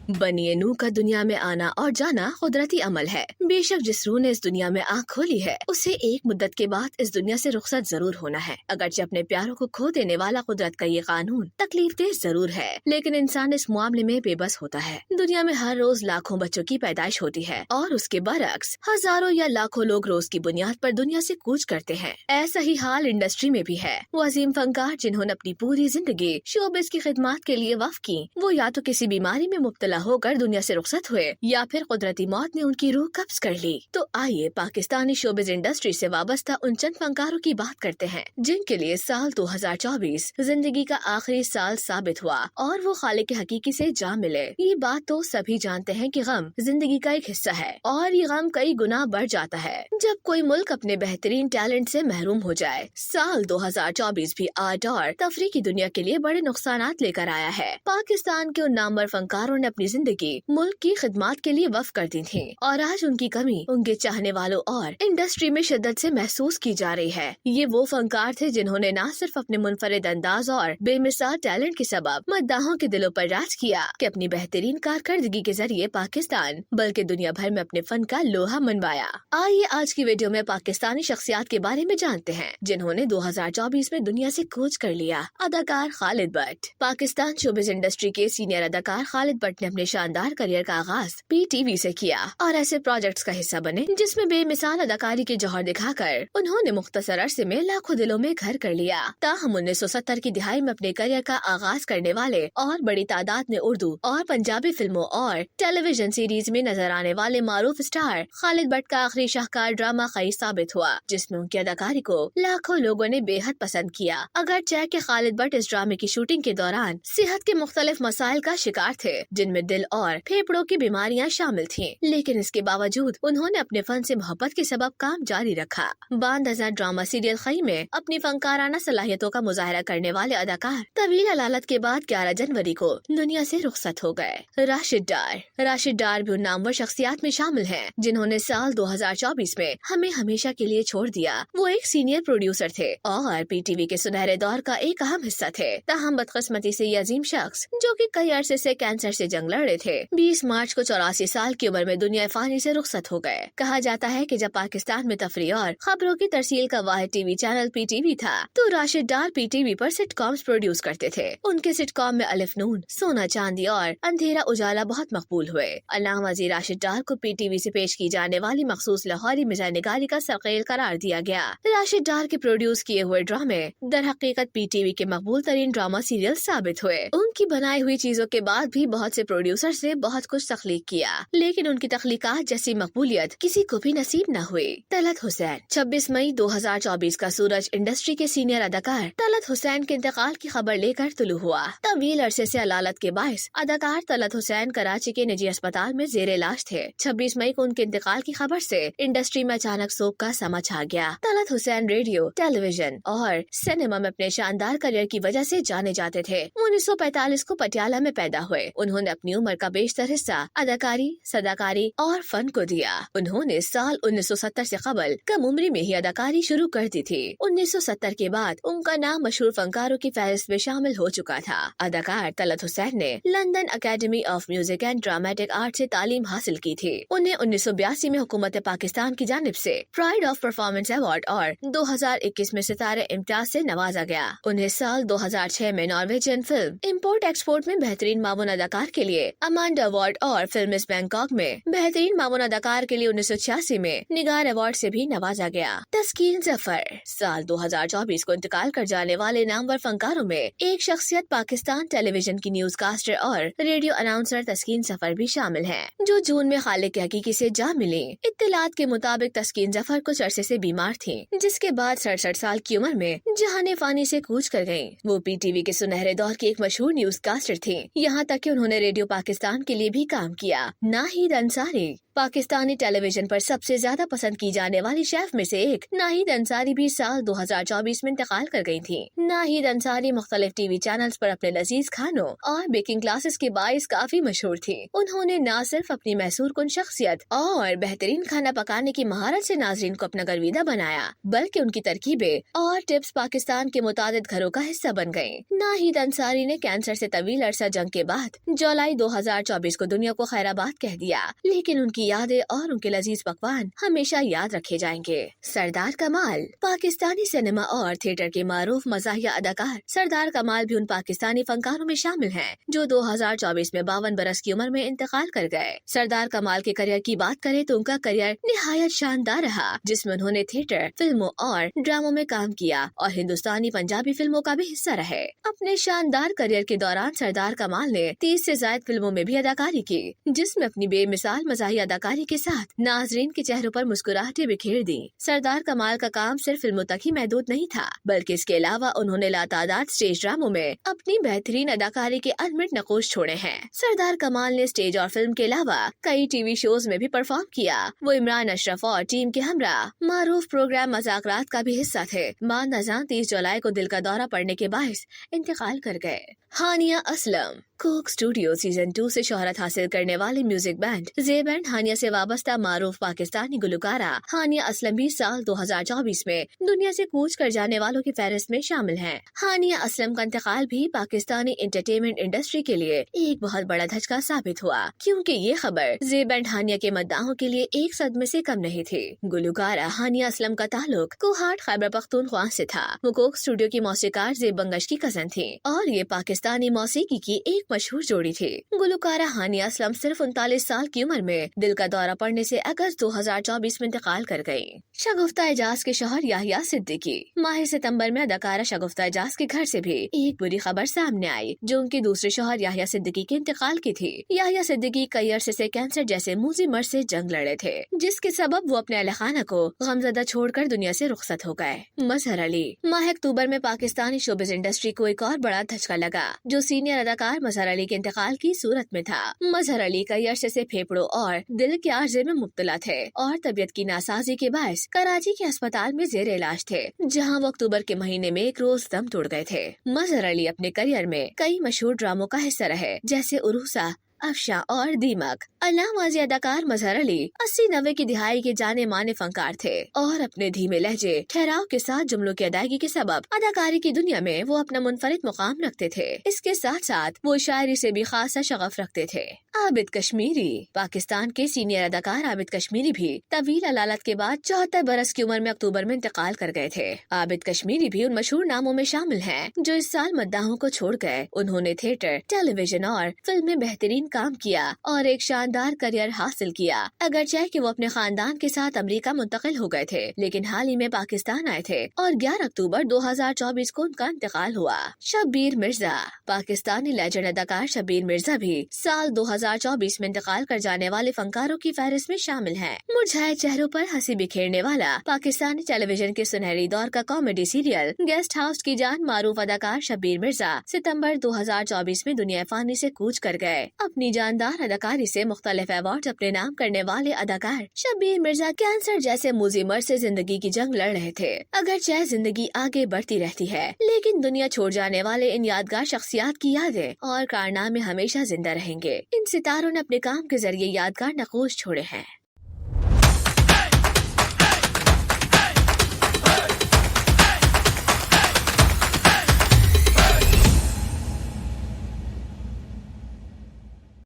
बनिए नूह का दुनिया में आना और जाना कुदरती अमल है। बेशक जिस रूह ने इस दुनिया में आँख खोली है उसे एक मुद्दत के बाद इस दुनिया से रुखसत जरूर होना है। अगरचे अपने प्यारों को खो देने वाला कुदरत का ये कानून तकलीफ देह जरूर है, लेकिन इंसान इस मामले में बेबस होता है। दुनिया में हर रोज लाखों बच्चों की पैदाइश होती है और उसके बरक्स हजारों या लाखों लोग रोज की बुनियाद पर दुनिया से कूच करते हैं। ऐसा ही हाल इंडस्ट्री में भी है। वो अजीम फनकार जिन्होंने अपनी पूरी जिंदगी शोबिस की खिदमत के लिए वक्फ की, वो या तो किसी बीमारी में मुब्तला होकर दुनिया से रुखसत हुए या फिर कुदरती मौत ने उनकी रूह कब्ज कर ली। तो आइए पाकिस्तानी शोबिस इंडस्ट्री से वाबस्ता उन चंद फनकारों की बात करते हैं जिनके लिए साल 2024 जिंदगी का आखिरी साल साबित हुआ और वो खालिक हकीकी से जा मिले। ये बात तो सभी जानते हैं कि गम जिंदगी का एक हिस्सा है और ये गम कई गुना बढ़ जाता है जब कोई मुल्क अपने बेहतरीन टैलेंट से महरूम हो जाए। साल 2024 भी आर्ट और तफरीह की दुनिया के लिए बड़े नुकसानात लेकर आया है। पाकिस्तान के उन नामवर फनकारों ने अपनी जिंदगी मुल्क की खिदमत के लिए वक्फ कर दी थी और आज उनकी कमी उनके चाहने वालों और इंडस्ट्री में शिद्दत से महसूस की जा रही है। ये वो फनकार थे जिन्होंने न सिर्फ अपने मुनफरिद अंदाज और बेमिसाल टैलेंट के सबब मद्दाहों के दिलों पर राज किया कि अपनी बेहतरीन कारकर्दगी के जरिए पाकिस्तान बल्कि दुनिया भर में अपने फन का लोहा मनवाया। आइए आज की वीडियो में पाकिस्तानी शख्सियात के बारे में जानते हैं जिन्होंने 2024 में दुनिया से कूच कर लिया। अदाकार खालिद भट्ट। पाकिस्तान शोबिस इंडस्ट्री के सीनियर अदाकार खालिद भट्ट ने अपने शानदार करियर का आगाज PTV से किया और ऐसे प्रोजेक्ट्स का हिस्सा बने जिसमें बेमिसाल अदाकारी के जौहर दिखाकर उन्होंने मुख्तसर अरसे में लाखों दिलों में घर कर लिया। ताहम 1970 की दिहाई में अपने करियर का आगाज करने वाले और बड़ी तादाद में उर्दू और पंजाबी फिल्मों और टेलीविजन सीरीज में नजर आने वाले मारूफ स्टार खालिद भट्ट का आखिरी शाहकार ड्रामा खई साबित हुआ जिसमें उनकी अदाकारी को लाखों लोगों ने बेहद पसंद किया। अगरचे कि खालिद भट्ट इस ड्रामे की शूटिंग के दौरान सेहत के मुख्तलिफ मसाइल का शिकार थे जिनमें दिल और फेफड़ों की बीमारियां शामिल थीं, लेकिन इसके बावजूद उन्होंने अपने फन से मोहब्बत के सबब काम जारी रखा। बांध हजार ड्रामा सीरियल खई में अपनी फनकाराना सलाहियतों का मुजाहरा करने वाले अदाकार तवील अलालत के बाद 11 जनवरी को दुनिया से रुखसत हो गए। राशिद डार भी उन नामवर शख्सियात में शामिल हैं जिन्होंने साल 2024 में हमें हमेशा के लिए छोड़ दिया। वो एक सीनियर प्रोड्यूसर थे और PTV के सुनहरे दौर का एक अहम हिस्सा थे। ताहम बदकिस्मती से ये अजीम शख्स जो कि कई अरसे से कैंसर से जंग लड़ रहे थे 20 मार्च को 84 साल की उम्र में दुनिया फानी से रुखसत हो गए। कहा जाता है कि जब पाकिस्तान में तफरीह और खबरों की तरसील का वाहिद टीवी चैनल PTV था तो राशिद डार PTV पर सिटकॉम्स प्रोड्यूस करते थे। उनके सिटकॉम में अलिफ नून, सोना चांदी और अंधेरा उजाला बहुत मकबूल हुए। अल्लामा जी राशिद डार को PTV से पेश की जाने वाली मखसूस लाहौरी मिजाजनगारी का सरखेल करार दिया गया। राशिद डार के प्रोड्यूस किए हुए ड्रामे दर हकीकत PTV के मकबूल तरीन ड्रामा सीरियल साबित हुए। उनकी बनाई हुई चीजों के बाद भी बहुत से प्रोड्यूसर ने बहुत कुछ तख्लीक किया, लेकिन उनकी तख्लीकात जैसी मकबूलियत किसी को भी नसीब न हुई। तलत हुसैन। 26 मई 2024 का सूरज इंडस्ट्री के सीनियर अदाकार तलत हुसैन के इंतकाल की खबर लेकर तुलू हुआ। तवील अरसे से अलालत के बायस अदाकार तलत हुसैन कराची के निजी अस्पताल में जेर इलाज थे। 26 मई को उनके इंतकाल की खबर से इंडस्ट्री में अचानक शोक का समा छा गया। तलत हुसैन रेडियो, टेलीविजन और सिनेमा में अपने शानदार करियर की वजह से जाने जाते थे। 1945 को पटियाला में पैदा हुए। उन्होंने अपनी उम्र का बेशतर हिस्सा अदाकारी, सदाकारी और फन को दिया। उन्होंने साल 1970 से कबल कम उम्री में ही अदाकारी शुरू कर दी थी। 1970 के बाद उनका नाम मशहूर फनकारों की फहरिस्त में शामिल हो चुका था। अदाकार तलत हुसैन ने London academy of music and dramatic art से तालीम हासिल की थी। उन्हें 1982 में हुकूमत पाकिस्तान की जानिब से प्राइड ऑफ परफॉर्मेंस अवार्ड और 2021 में सितारे इम्तियाज से नवाजा गया। उन्हें साल 2006 में नॉर्वेजियन फिल्म इम्पोर्ट एक्सपोर्ट में बेहतरीन मामून अदाकार के लिए अमांडा अवार्ड और फिल्म इस बैंकॉक में बेहतरीन मामून अदाकार के लिए 1986 में निगार अवार्ड से भी नवाजा गया। तस्कीन जफर। साल 2024 को इंतकाल कर जाने वाले नामवर फनकारों में एक शख्सियत पाकिस्तान टेलीविजन की न्यूज कास्टर और रेडियो अनाउंसर तस्कीन जफर भी शामिल हैं, जो जून में खालिक हकीकी से जा मिली। इत्तलात के मुताबिक तस्कीन जफर कुछ अरसे से बीमार थी, जिसके बाद 67 साल की उम्र में जहाने फानी से कूच कर गयी। वो PTV के सुनहरे दौर की एक मशहूर न्यूज कास्टर थी। यहाँ तक कि उन्होंने रेडियो पाकिस्तान के लिए भी काम किया। नाहिद अंसारी। पाकिस्तानी टेलीविजन पर सबसे ज्यादा पसंद की जाने वाली शेफ में से एक नाहिद अंसारी भी साल 2024 में इंतकाल कर गई थी। नाहिद अंसारी मुख्तलिफ टीवी चैनल्स पर अपने लजीज खानों और बेकिंग क्लासेस के बाइस काफी मशहूर थी। उन्होंने न सिर्फ अपनी मैसूर कुन शख्सियत और बेहतरीन खाना पकाने की महारत से नाजरीन को अपना गर्विदा बनाया, बल्कि उनकी तरकीबें और टिप्स पाकिस्तान के मुतादिद घरों का हिस्सा बन गयी। नाहिद अंसारी ने कैंसर से तवील अरसा जंग के बाद जुलाई 2024 को दुनिया को खैराबाद कह दिया, लेकिन उनकी यादें और उनके लजीज पकवान हमेशा याद रखे जाएंगे। सरदार कमाल पाकिस्तानी सिनेमा और थिएटर के मारूफ मज़ाहिया अदाकार सरदार कमाल भी उन पाकिस्तानी फनकारों में शामिल हैं जो 2024 में 52 बरस की उम्र में इंतकाल कर गए। सरदार कमाल के करियर की बात करें तो उनका करियर निहायत शानदार रहा, जिसमें उन्होंने थिएटर, फिल्मों और ड्रामों में काम किया और हिंदुस्तानी पंजाबी फिल्मों का भी हिस्सा रहे। अपने शानदार करियर के दौरान सरदार कमाल ने 30 से ज्यादा फिल्मों में भी अदाकारी की, जिसमें अपनी बेमिसाल मज़ाहिया अदाकारी के साथ नाजरीन के चेहरों पर मुस्कुराहटें बिखेर दी। सरदार कमाल का काम सिर्फ फिल्मों तक ही महदूद नहीं था, बल्कि इसके अलावा उन्होंने लातादाद स्टेज ड्रामों में अपनी बेहतरीन अदाकारी के अनमिट नकोश छोड़े हैं। सरदार कमाल ने स्टेज और फिल्म के अलावा कई टीवी शोज में भी परफॉर्म किया। वो इमरान अशरफ और टीम के हमरा मारूफ प्रोग्राम मज़ाकरात का भी हिस्सा थे। मां नज़ां 30 जुलाई को दिल का दौरा पड़ने के बायस इंतकाल कर गए। हानिया असलम कोक स्टूडियो सीजन 2 से शोहरत हासिल करने वाली म्यूजिक बैंड ज़ेब एंड हानिया से वाबस्ता मारूफ पाकिस्तानी गुलकारा हानिया असलम भी साल 2024 में दुनिया से कूच कर जाने वालों की फहरिस्त में शामिल हैं। हानिया असलम का इंतकाल भी पाकिस्तानी एंटरटेनमेंट इंडस्ट्री के लिए एक बहुत बड़ा धचका साबित हुआ, क्योंकि ये खबर ज़ेब एंड हानिया के मद्दाहों के लिए एक सदमे से कम नहीं थी। गुलकारा हानिया असलम का ताल्लुक कोहाट खैबर पख्तूनख्वा से था। वो कोक स्टूडियो की मौसीकार ज़ेब बंगश की कजन थी और ये पाकिस्तानी मौसीकी की एक मशहूर जोड़ी थी। गुलकारा हानिया असलम सिर्फ 39 साल की उम्र में दिल का दौरा पड़ने से अगस्त 2024 में इंतकाल कर गयी। शगुफ्ता एजाज के शौहर याहिया सिद्दीकी माह सितंबर में अदाकारा शगुफ्ता एजाज के घर से भी एक बुरी खबर सामने आई, जो उनके दूसरे शौहर याहिया सिद्दीकी के इंतकाल की थी। याहिया सिद्दीकी कई अरसे से कैंसर जैसे मूजी मर्ज से जंग लड़े थे, जिसके सबब वो अपने अहल खाना को गमज़दा छोड़कर दुनिया से रुखसत हो गए। मजहर अली माह अक्टूबर में पाकिस्तानी शोबिज़ इंडस्ट्री को एक और बड़ा धचका लगा, जो सीनियर अदाकार मजहर अली के इंतकाल की सूरत में था। मजहर अली कई अरसे से फेफड़ों और दिल के आर्जे में मुब्तला थे और तबीयत की नासाजी के बायस कराची के अस्पताल में जेर इलाज थे, जहां वो अक्टूबर के महीने में एक रोज दम तोड़ गए थे। मजहर अली अपने करियर में कई मशहूर ड्रामों का हिस्सा रहे, जैसे उरूसा, अफशा और दीमक। अल्लाहवाज़ी अदाकार मजहर अली 80-90 की दिहाई के जाने माने फनकार थे और अपने धीमे लहजे, ठहराव के साथ जुमलों की अदायगी के सबब अदाकारी की दुनिया में वो अपना मुनफरिद मुकाम रखते थे। इसके साथ साथ वो शायरी से भी खासा शगफ रखते थे। आबिद कश्मीरी पाकिस्तान के सीनियर अदाकार आबिद कश्मीरी भी तवील अलालत के बाद 74 बरस की उम्र में अक्टूबर में इंतकाल कर गए थे। आबिद कश्मीरी भी उन मशहूर नामों में शामिल हैं जो इस साल मद्दाहों को छोड़ गए। उन्होंने थिएटर, टेलीविजन और फिल्म में बेहतरीन काम किया और एक शानदार करियर हासिल किया। अगरचे कि वो अपने खानदान के साथ अमेरिका मुंतकिल हो गए थे, लेकिन हाल ही में पाकिस्तान आए थे और 11 अक्टूबर 2024 को उनका इंतकाल हुआ। शब्बीर मिर्जा पाकिस्तानी लेजेंड अदाकार शब्बीर मिर्जा भी साल 2024 में इंतकाल कर जाने वाले फनकारों की फहरिस्त में शामिल हैं। मुरझाए चेहरों पर हंसी बिखेरने वाला पाकिस्तानी टेलीविजन के सुनहरी दौर का कॉमेडी सीरियल गेस्ट हाउस की जान मारूफ अदाकार शब्बीर मिर्जा सितंबर 2024 में दुनिया फानी से कूच कर गए। अपनी जानदार अदाकारी से मुख्तलिफ अवार्ड अपने नाम करने वाले अदाकार शब्बीर मिर्जा कैंसर जैसे मूजी मर्ज से जिंदगी की जंग लड़ रहे थे। अगर चाहे जिंदगी आगे बढ़ती रहती है, लेकिन दुनिया छोड़ जाने वाले इन यादगार शख्सियात की यादें और कारनामे हमेशा जिंदा रहेंगे। इन सितारों ने अपने काम के जरिए यादगार नक्श छोड़े हैं।